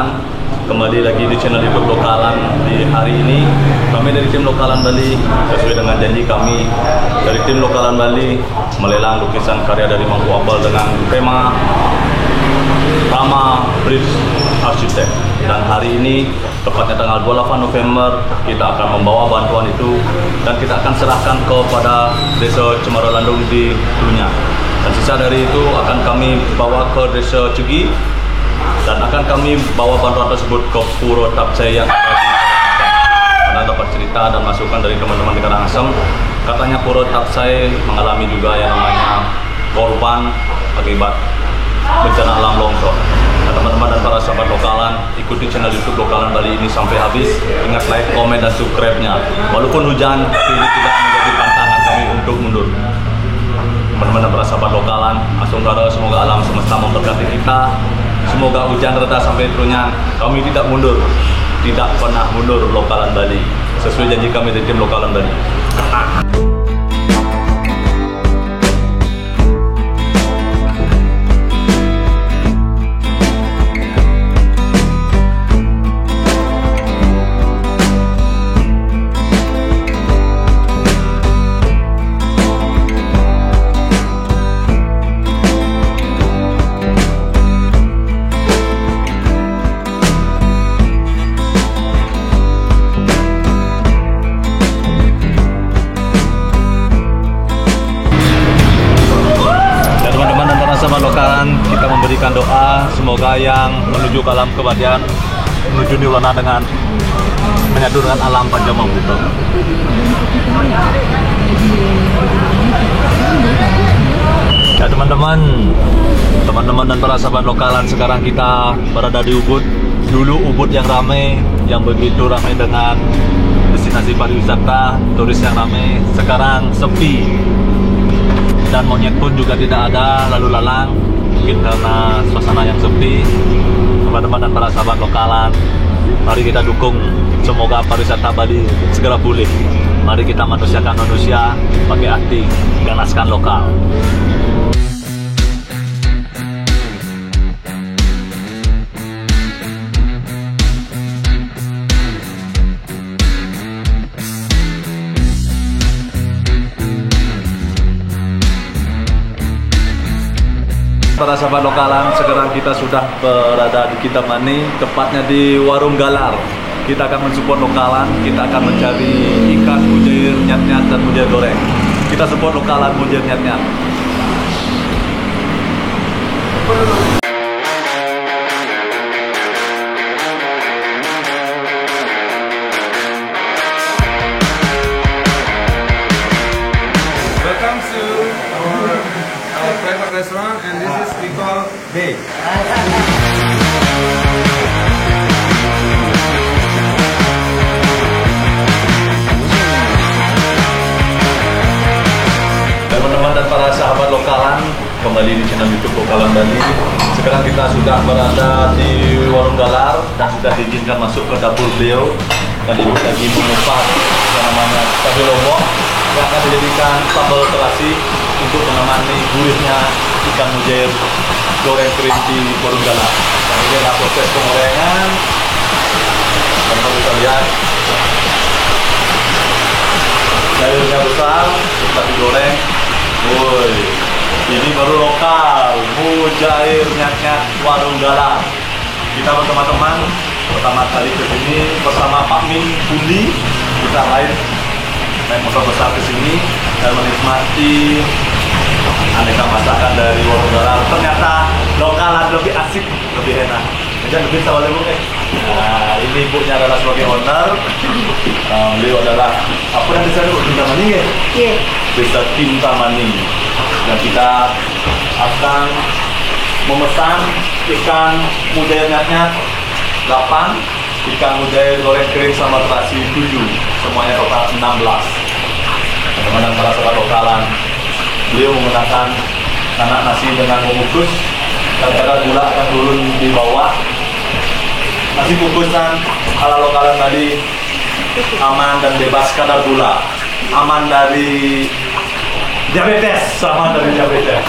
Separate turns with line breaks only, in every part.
Lokalan. Kembali lagi di channel YouTube Lokalan. Di hari ini kami dari tim Lokalan Bali, sesuai dengan janji kami dari tim Lokalan Bali, melelang lukisan karya dari Mangku Apel dengan tema Rama Bridge Architect. Dan hari ini, tepatnya tanggal 28 November, kita akan membawa bantuan itu dan kita akan serahkan kepada Desa Cemara Landung di Dulunya. Dan sisa dari itu akan kami bawa ke Desa Cegi dan akan kami bawa bantuan tersebut ke Puro Tapcai yang ada di Karangasem. Karena dapat cerita dan masukan dari teman-teman di Karangasem, katanya Puro Tapcai mengalami juga yang namanya korban akibat bencana alam longsor. Nah, teman-teman dan para sahabat Lokalan, ikuti channel YouTube Lokalan Bali ini sampai habis. Ingat like, komen, dan subscribe-nya. Walaupun hujan, ini tidak menjadi pantangan kami untuk mundur. Teman-teman dan para sahabat Lokalan, Asungkara, semoga alam semesta memberkati kita. Semoga hujan reda sampai turunnya. Kami tidak mundur, tidak pernah mundur Lokalan Bali. Sesuai janji kami dari tim Lokalan Bali. Lokalan, kita memberikan doa semoga yang menuju ke alam kebatian, menuju nirwana dengan menyatu dengan alam Panjamabuto. Ya teman-teman dan para sahabat Lokalan, sekarang kita berada di Ubud. Dulu Ubud yang ramai, yang begitu ramai dengan destinasi pariwisata, turis yang ramai, sekarang sepi. Dan monyet pun juga tidak ada lalu lalang, mungkin karena suasana yang sepi. Teman-teman dan para sahabat Lokalan, mari kita dukung, semoga pariwisata Bali segera pulih. Mari kita manusiakan manusia, pakai hati, ganaskan lokal. Para sahabat Lokalan, sekarang kita sudah berada di Kintamani, tepatnya di Warung Galar. Kita akan mensupport Lokalan, kita akan mencari ikan mujair nyat-nyat dan mujair goreng. Kita support Lokalan mujair nyat-nyat.
Welcome to our private restaurant, and this is we call Bay.
Teman-teman dan para sahabat Lokalan, kembali di channel YouTube Lokalan Bali. Sekarang kita sudah berada di Warung Galar dan sudah diizinkan masuk ke dapur beliau. Dan ibu lagi mengupas yang namanya cabai lombok yang akan dijadikan sambal terasi untuk menemani gurihnya ikan mujair goreng kering di Warung Galar. Dan ini adalah proses penggorengan. Teman-teman bisa lihat, sayurnya besar, setelah digoreng. Woi, ini baru lokal, mujair nyat-nyat Warung Galar. Kita teman-teman pertama kali ke sini bersama Pak Min Pundi. Kita naik motor besar ke sini dan menikmati aneka masakan dari Warung Galar. Ternyata Lokalan lebih asik, lebih enak. Jangan lebih sama ibu. Nah, ini ibunya adalah sebagai owner. Beliau adalah apa yang bisa dulu Kintamani ya? Iya. Desa Kintamani. Dan kita akan memesan ikan mujair nyat-nyat 8, ikan mujair goreng kering sama terasi 7, semuanya total 16. Teman-teman dan para sahabat Lokalan, beliau menggunakan anak nasi dengan mengukus, dan kadar gula akan turun di bawah. Nasi kukusan ala Lokalan tadi aman dan bebas kadar gula, aman dari diabetes, aman dari diabetes.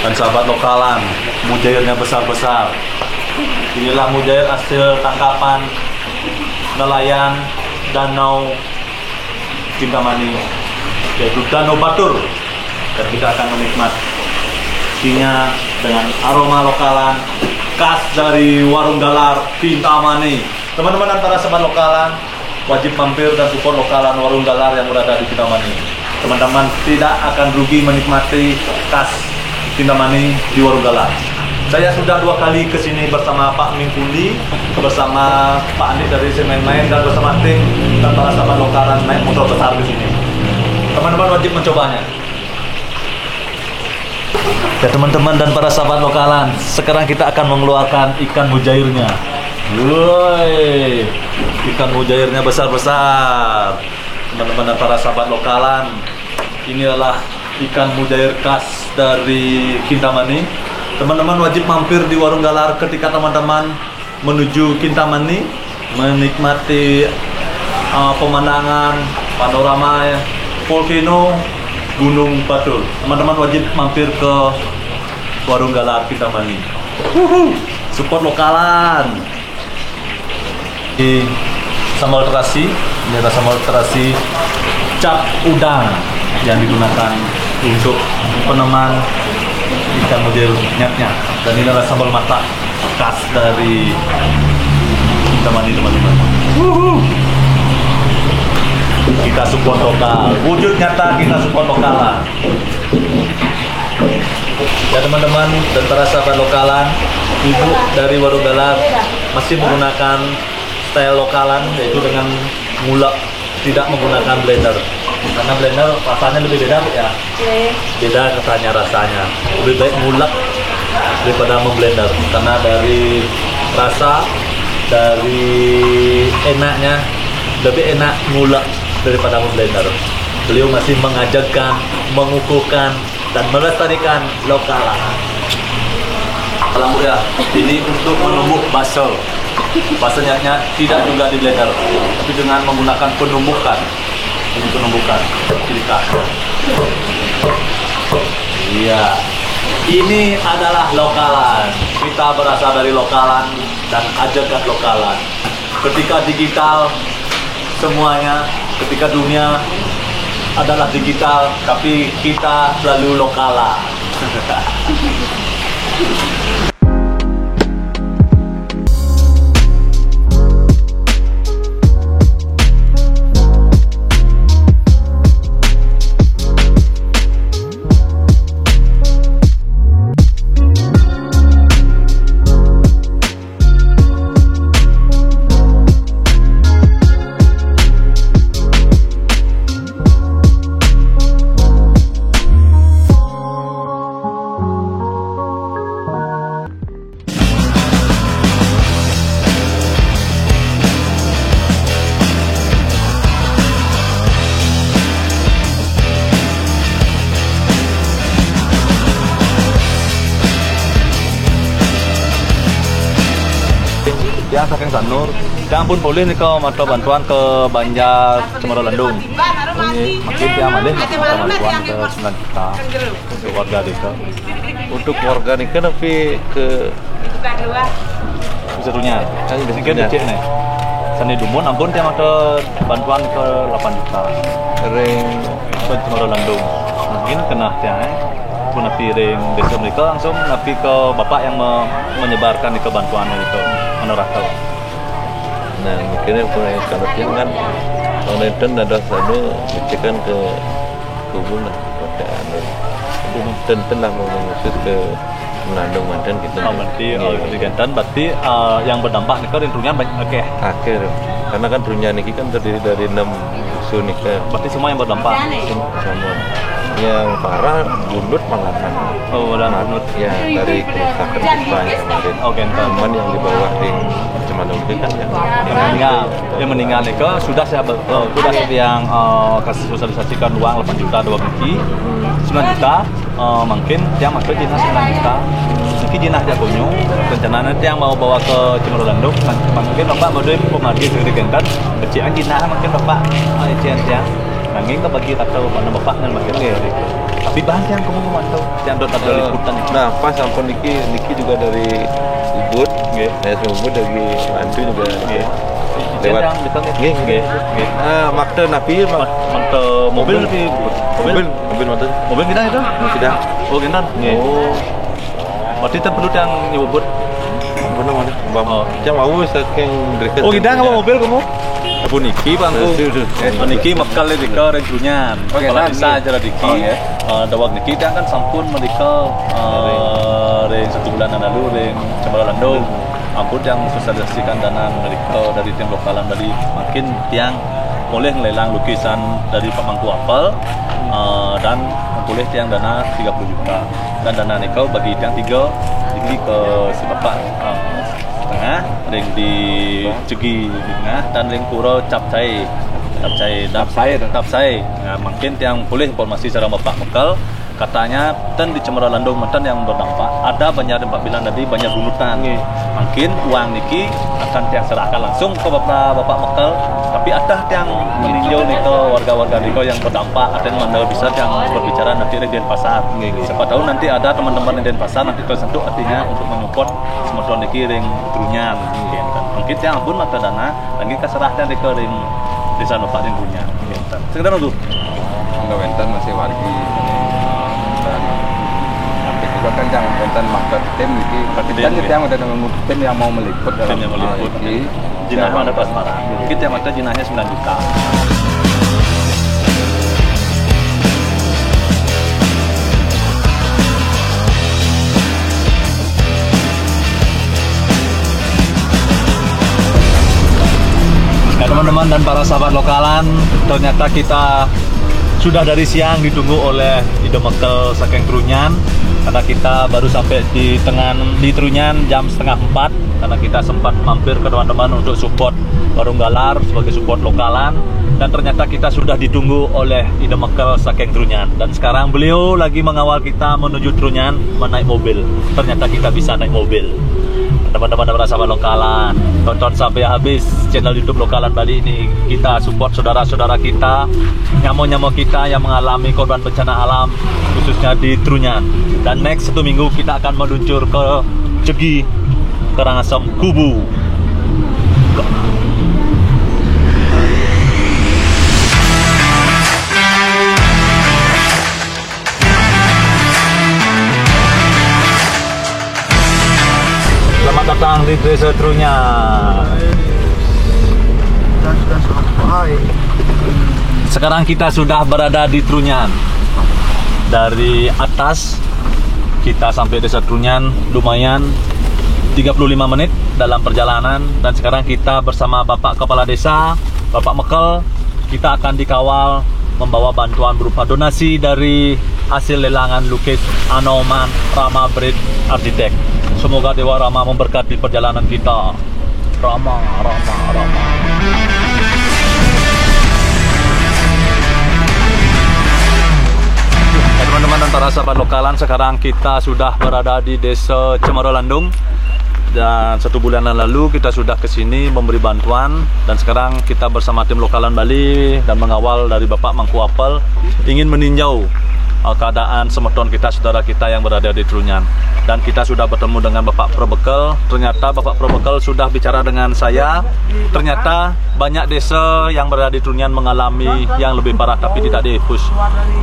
dan sahabat lokalan, mujairnya besar-besar. Inilah mujair hasil tangkapan nelayan Danau Kintamani, yaitu Danau Batur. Dan kita akan menikmatinya dengan aroma lokalan khas dari warung galar Kintamani. Teman-teman dan para sahabat lokalan wajib mampir dan support lokalan warung galar yang berada di Kintamani. Teman-teman tidak akan rugi menikmati khas Kintamani di warung galar. Saya sudah 2 kali ke sini bersama Pak Mingkundi, bersama Pak Andi dari Semen Main, dan bersama tim dan para sahabat lokalan naik motor besar ke sini. Teman-teman wajib mencobanya. Ya teman-teman dan para sahabat lokalan, sekarang kita akan mengeluarkan ikan mujairnya. Woi, ikan mujairnya besar-besar. Teman-teman dan para sahabat lokalan, ini adalah ikan mujair khas dari Kintamani. Teman-teman wajib mampir di warung galar ketika teman-teman menuju Kintamani, menikmati pemandangan panorama volcano Gunung Batur. Teman-teman wajib mampir ke warung galar Kintamani. Support lokalan. Di sambal terasi, ini ada sambal terasi cap udang yang digunakan untuk peneman ikan mujair nyat-nyat. Dan ini adalah sambal matak khas dari Kintamani, teman-teman. Kita support lokal, wujud nyata kita support lokalan. Ya teman-teman dan para sahabat lokalan, ibu dari warung galar masih menggunakan style lokalan, yaitu dengan ngulek, tidak menggunakan blender. Karena blender rasanya lebih beda ya. Beda rasanya. Lebih baik ngulek daripada memblender, karena dari rasa, dari enaknya lebih enak ngulek daripada memblender. Beliau masih mengajarkan, mengukuhkan, dan melestarikan lokalan. Alhamdulillah, ini untuk menumbuk basel. Baselnya tidak juga di blender, tapi dengan menggunakan penumbukan. Ini penumbukan, ciri khas. Iya, ini adalah lokalan. Kita berasal dari lokalan dan ajarkan lokalan. Ketika digital, semuanya, ketika dunia adalah digital, tapi kita selalu lokalan. Ya, saking Sanur, yang pun boleh nih kau minta bantuan ke Banjar Cemara Landung. Ini makin dia malih minta bantuan ke 9 juta untuk warga desa.
Untuk warga nih kan tapi ke
Bisa dunia. Mungkin dicek nih. Seni Dumun ampun dia minta bantuan ke 8 juta.
ring
Cemara Landung. Mungkin kena dia pun napi ring desa mereka langsung napi ke bapak yang menyebarkan itu bantuannya itu. Rata.
nah mungkin kalau yang kan kalau itu ada satu dicekkan ke kubun lah pada tentu lah mau mengusut ke Melandung Mantan gitu.
Berarti di Gantan berarti yang berdampak nih kan tentunya banyak
akhir karena kan dunia ini kan terdiri dari 6 dusun nih kan.
Berarti semua yang berdampak.
Semua yang parah Bundut Malakan.
Oh, dan Bundut
ya dari kerusakan gempa yang kemarin.
Oh, Gantan.
Cuman yang di bawah ring Cemandung itu kan
yang meninggal nih sudah saya yang kasih sosialisasikan uang 8 juta 2 biji 9 juta mungkin yang masuk dinas 9 juta mungkin dinas dia kunjung rencananya dia yang mau bawa ke Cemara Landung mungkin bapak mau dari pemagi dari Gantan kecian dinas mungkin bapak kecian dia nanging ke bagi atau mana bapak dan bagi Tapi bahan yang kamu memantau, yang ada liputan.
Nah, pas sampun niki juga dari Ubud, nggih. Dari Ubud dari Bantu juga nggih. Lewat nggih. Makte napi
Makte mobil
mobil
mobil kita itu?
tidak.
Oh, kita. Oh. Berarti itu perlu yang nyebut.
Mana mana? Bang. Jam mau saking dekat.
Oh, kita nggak mobil kamu? Abu niki bangku. Niki makal di ke renjunya. Kalau bisa aja diki ya. Dawak niki dia kan sampun mereka ring 1 bulan yang lalu ring Cemara Landung. Ampun yang sosialisasikan dana mereka dari tim lokalan tadi makin tiang boleh lelang lukisan dari Pak Mangku Apel dan boleh tiang dana 30 juta dan dana nikau bagi tiang 3 ini ke si bapak tengah ring di Cegi di tengah dan ring pura Capcai. Nah, mungkin tiang boleh informasi secara bapak bekal katanya dan di Cemara Landung Menten yang berdampak ada banyak tempat bilang tadi banyak bunutan. Mungkin uang niki akan tiang serahkan langsung ke bapak bekal, tapi ada tiang meninjau nih ke warga-warga niko yang berdampak, ada yang mana bisa tiang berbicara nanti di Denpasar. Siapa tahu nanti ada teman-teman di Denpasar nanti ke sentuh artinya untuk menyupport semeton niki ring Trunyan. Mungkin tiang pun mata dana lagi keserahkan di ke ring desa Nopak ring Trunyan. Sekedar itu.
Enggak wenten masih wargi. Juga kan yang wenten maksud tim ini, dan yang ada tim yang mau meliput dalam ini.
Jinah ada Basmara. Kita yang ada jinahnya 9 juta. Nah, teman-teman dan para sahabat lokalan, ternyata kita sudah dari siang ditunggu oleh Idomekel saking Trunyan karena kita baru sampai di Trunyan jam 3:30 karena kita sempat mampir ke teman-teman untuk support Warung Galar sebagai support lokalan dan ternyata kita sudah ditunggu oleh Idomekel saking Trunyan dan sekarang beliau lagi mengawal kita menuju Trunyan menaik mobil. Ternyata kita bisa naik mobil. Teman-teman dan sahabat lokalan, tonton sampai habis channel YouTube Lokalan Bali ini. Kita support saudara-saudara kita, nyamo-nyamo kita yang mengalami korban bencana alam khususnya di Trunyan. Dan next 1 minggu kita akan meluncur ke Cegi, Karangasem, Kubu. Selamat datang di Desa Trunyan. Sekarang kita sudah berada di Trunyan. Dari atas kita sampai Desa Trunyan lumayan 35 menit dalam perjalanan dan sekarang kita bersama Bapak Kepala Desa, Bapak Mekel, kita akan dikawal membawa bantuan berupa donasi dari hasil lelangan lukis Anoman Rama Bridge Arsitek. Semoga Dewa Rama memberkati perjalanan kita. Rama. Teman-teman dan para sahabat lokalan, sekarang kita sudah berada di Desa Cemara Landung dan 1 bulan lalu kita sudah kesini memberi bantuan dan sekarang kita bersama tim Lokalan Bali dan mengawal dari Bapak Mangku Apel ingin meninjau keadaan semeton kita, saudara kita yang berada di Trunyan. Dan kita sudah bertemu dengan Bapak Probekel. Ternyata Bapak Probekel sudah bicara dengan saya. Ternyata banyak desa yang berada di Trunyan mengalami yang lebih parah tapi tidak dihapus.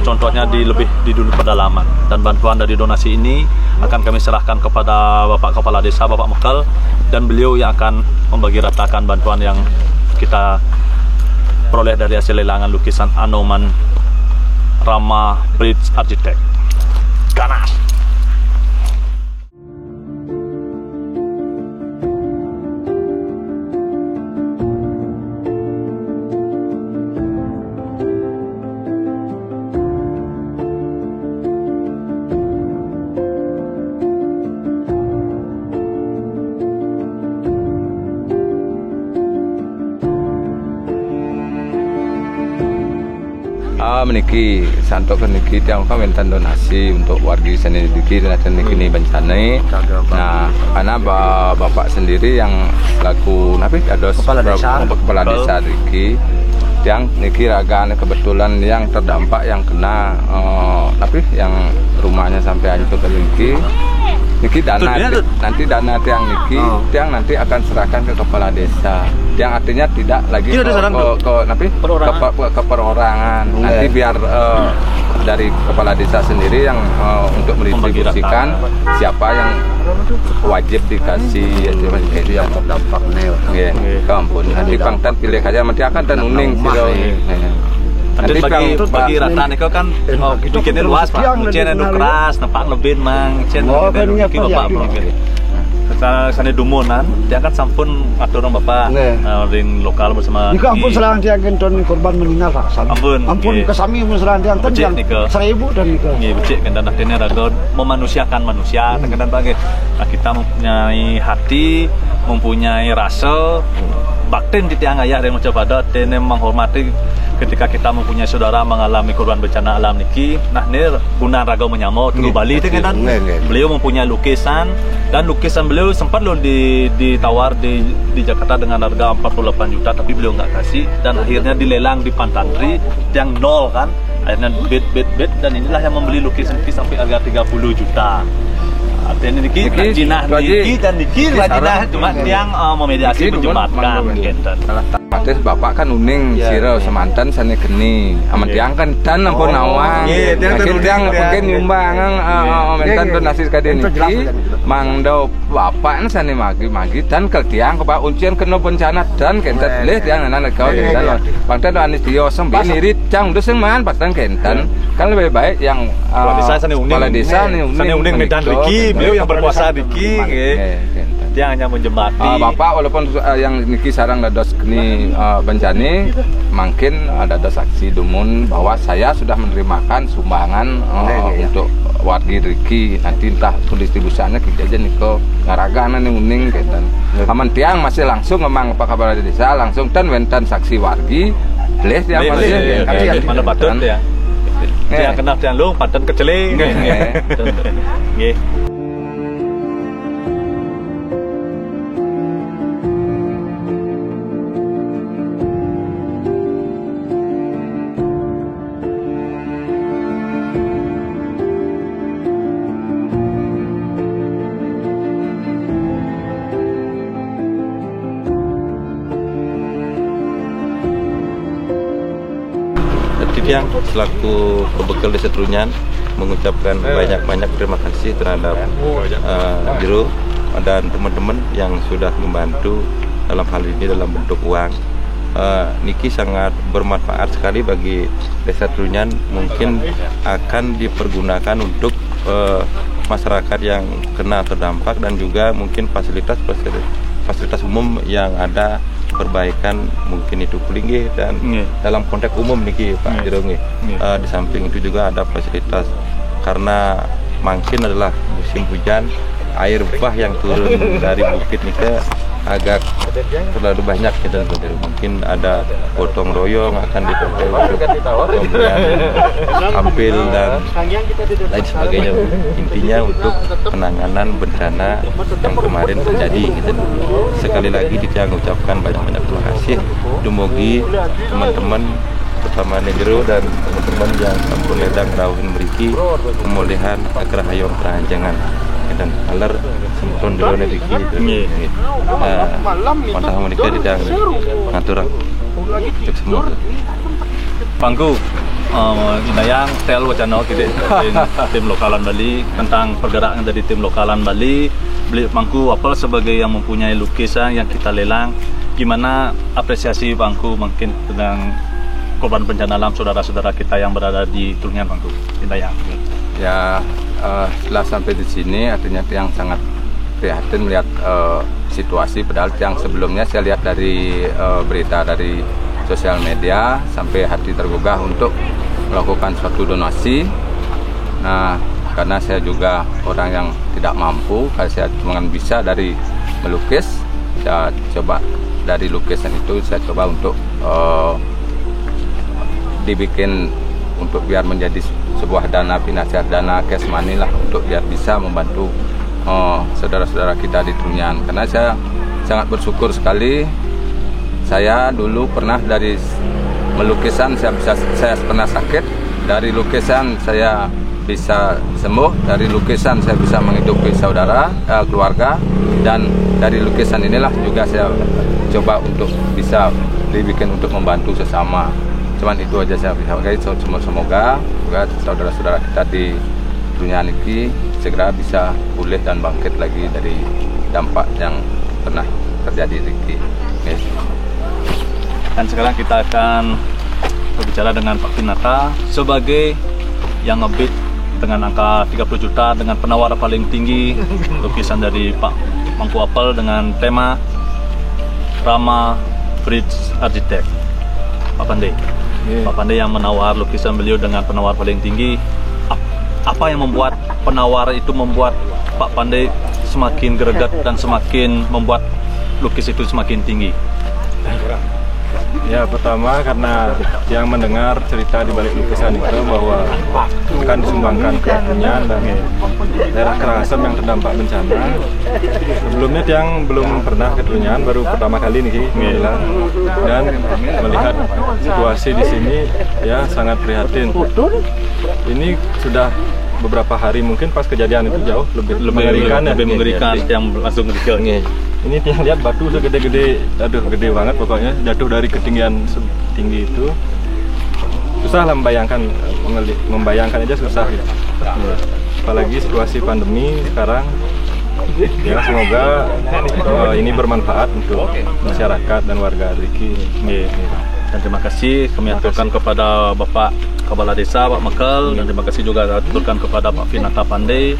Contohnya di dunia pedalaman. Dan bantuan dari donasi ini akan kami serahkan kepada Bapak Kepala Desa, Bapak Mekel, dan beliau yang akan membagi ratakan bantuan yang kita peroleh dari hasil lelangan lukisan Anoman Rama Bridge Arsitek. Ganas.
Meniki santok ke niki tiang kan minta donasi untuk warga sini niki dan niki bencana. Nah, karena bapak sendiri yang selaku nabi ada kepala desa niki tiang niki raga kebetulan yang terdampak yang kena tapi yang rumahnya sampai hancur ke niki dana nanti dana tiang niki tiang nanti akan serahkan ke kepala desa. Yang artinya tidak lagi ke perorangan. Nanti biar dari kepala desa sendiri yang untuk mendistribusikan siapa yang wajib dikasih itu yang terdampak nih. Kampun. Nanti pangtan pilih aja nanti akan dan uning
nanti bagi rata nih kan bikinnya luas Pak. Cen itu keras, nampak lebih mang cen itu bapak mungkin. Sana dumunan, dia kan sampun aturan bapak ring lokal bersama.
Jika ampun serang dia kenton korban meninggal Pak. Ampun kesami ampun serang dia kan 1.000 dan nika.
Nggih becik kan dan akhirnya raga memanusiakan manusia tekan bagi. Nah, kita mempunyai hati, mempunyai rasa bakten di tiang ayah yang mencoba pada tene menghormati ketika kita mempunyai saudara mengalami korban bencana alam niki. Nah ini guna raga menyamau tunggu Bali kan beliau mempunyai lukisan dan lukisan beliau sempat loh ditawar di Jakarta dengan harga 48 juta tapi beliau nggak kasih dan akhirnya dilelang di Pantantri yang nol kan akhirnya bed dan inilah yang membeli lukisan niki sampai harga 30 juta. Artinya niki jinah niki dan niki jinah cuma yang memediasi menjembatkan gitu.
Terus bapak kan uning siro semantan sana geni aman tiang kan dan ampun awang tiang mungkin nyumbang mentan donasi sekadin niki mangdo bapak sana magi dan ke tiang ke uncian kena bencana dan kentan boleh tiang anak kau kentan bangtan anis dio sembi nirit cang udah seman pastan kentan kan lebih baik yang kepala desa sana uning medan Riki beliau yang berkuasa Riki dia hanya menjemati. Bapak walaupun yang niki sarang dados kini bencani, mungkin ada saksi dumun bahwa saya sudah menerimakan sumbangan untuk wargi Riki. Nanti entah pendistribusiannya kita aja niko ngaragana nih uning ketan. Aman tiang masih langsung memang Pak Kepala Desa langsung dan wentan saksi wargi. Boleh tiang masih
mana patut ya. Tiang kena tiang lu patut keceling. Nggih.
Yang selaku pebekal Desa Trunyan mengucapkan banyak-banyak terima kasih terhadap Jero dan teman-teman yang sudah membantu dalam hal ini dalam bentuk uang. Niki sangat bermanfaat sekali bagi Desa Trunyan, mungkin akan dipergunakan untuk masyarakat yang kena terdampak dan juga mungkin fasilitas umum yang ada perbaikan mungkin itu kulinggi dan dalam konteks umum niki Pak Jero di samping itu juga ada fasilitas karena mungkin adalah musim hujan air bah yang turun dari bukit nika agak terlalu banyak gitu mungkin ada gotong royong akan dipakai untuk kemudian tampil dan lain sebagainya intinya untuk penanganan bencana yang kemarin terjadi gitu. Sekali lagi kita mengucapkan banyak-banyak terima kasih dumugi teman-teman bersama Jero dan teman-teman yang sampun ledang rawuh mriki pemulihan kerahayong keranjangan dan aler sempurna dulu nih Riki itu. Mantap menikah tidak ngaturang cek semua.
Pangku inayang tel wacana kita tim lokalan Bali tentang pergerakan dari tim lokalan Bali. Beli Pangku apa sebagai yang mempunyai lukisan yang kita lelang, gimana apresiasi Pangku mungkin tentang korban bencana alam saudara-saudara kita yang berada di Trunyan Pangku inayang.
Ya setelah sampai di sini artinya yang sangat prihatin melihat situasi padahal yang sebelumnya saya lihat dari berita dari sosial media sampai hati tergugah untuk melakukan suatu donasi. Nah karena saya juga orang yang tidak mampu, saya cuma bisa dari melukis, saya coba dari lukisan itu saya coba untuk dibikin untuk biar menjadi sebuah dana pinasihat dana cash money lah untuk biar bisa membantu saudara-saudara kita di Trunyan. Karena saya sangat bersyukur sekali, saya dulu pernah dari melukisan saya pernah sakit, dari lukisan saya bisa sembuh, dari lukisan saya bisa menghidupi saudara, keluarga, dan dari lukisan inilah juga saya coba untuk bisa dibikin untuk membantu sesama. Cuman itu aja saya bisa pakai. Semoga saudara-saudara kita di dunia ini segera bisa pulih dan bangkit lagi dari dampak yang pernah terjadi Riki. Okay.
Dan sekarang kita akan berbicara dengan Pak Pinata sebagai yang ngebit dengan angka 30 juta dengan penawar paling tinggi lukisan dari Pak Mangku Apel dengan tema Rama Bridge Architect. Pak Pandey. Pak Pandey yang menawar lukisan beliau dengan penawar paling tinggi. Apa yang membuat penawar itu membuat Pak Pandey semakin greget dan semakin membuat lukis itu semakin tinggi?
Ya, pertama karena yang mendengar cerita di balik lukisan itu bahwa akan disumbangkan ke Trunyan dan daerah Karangasem yang terdampak bencana. Sebelumnya yang belum pernah ke Trunyan, baru pertama kali nih bilang, dan melihat situasi di sini ya sangat prihatin. Ini sudah beberapa hari, mungkin pas kejadian itu jauh lebih mengerikan,
lebih mengerikan yang langsung ke.
Ini yang lihat batu segede-gede, aduh gede banget pokoknya, jatuh dari ketinggian tinggi itu. Susah lah membayangkan aja susah gitu. Apalagi situasi pandemi sekarang. Ya semoga ini bermanfaat untuk masyarakat dan warga Riki.
Dan terima kasih kami aturkan kepada Bapak Kepala Desa Pak Mekel, dan terima kasih juga aturkan kepada Pak Pinata Pandey.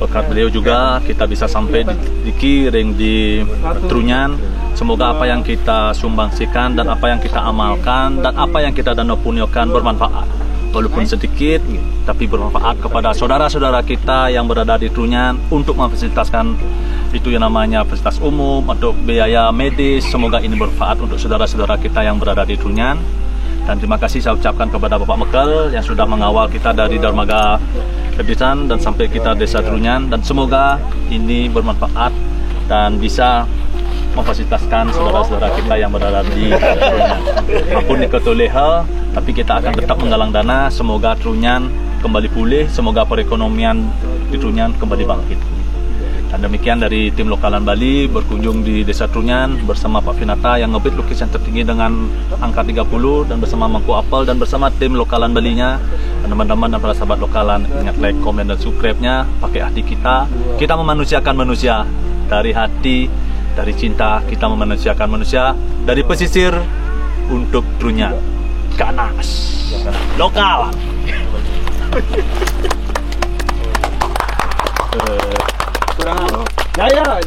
Berkat beliau juga kita bisa sampai di Kiring di Trunyan. Semoga apa yang kita sumbangsikan dan apa yang kita amalkan dan apa yang kita danapunyokan bermanfaat, walaupun sedikit tapi bermanfaat kepada saudara-saudara kita yang berada di Trunyan untuk memfasilitasikan itu yang namanya fasilitas umum atau biaya medis. Semoga ini bermanfaat untuk saudara-saudara kita yang berada di Trunyan. Dan terima kasih saya ucapkan kepada Bapak Mekel yang sudah mengawal kita dari Dermaga Kebisan dan sampai kita Desa Trunyan, dan semoga ini bermanfaat dan bisa memfasilitasikan saudara-saudara kita yang berada di Trunyan. Ampun diketoleha, tapi kita akan tetap menggalang dana. Semoga Trunyan kembali pulih, semoga perekonomian di Trunyan kembali bangkit. Dan demikian dari tim Lokalan Bali berkunjung di Desa Trunyan bersama Pak Pinata yang ngebit lukisan tertinggi dengan angka 30, dan bersama Mangku Apel dan bersama tim Lokalan Balinya. Dan teman-teman dan para sahabat Lokalan, ingat like, komen, dan subscribe-nya. Pakai hati kita memanusiakan manusia. Dari hati, dari cinta, kita memanusiakan manusia. Dari pesisir untuk Trunyan. Ganas Lokalan.
Jaya.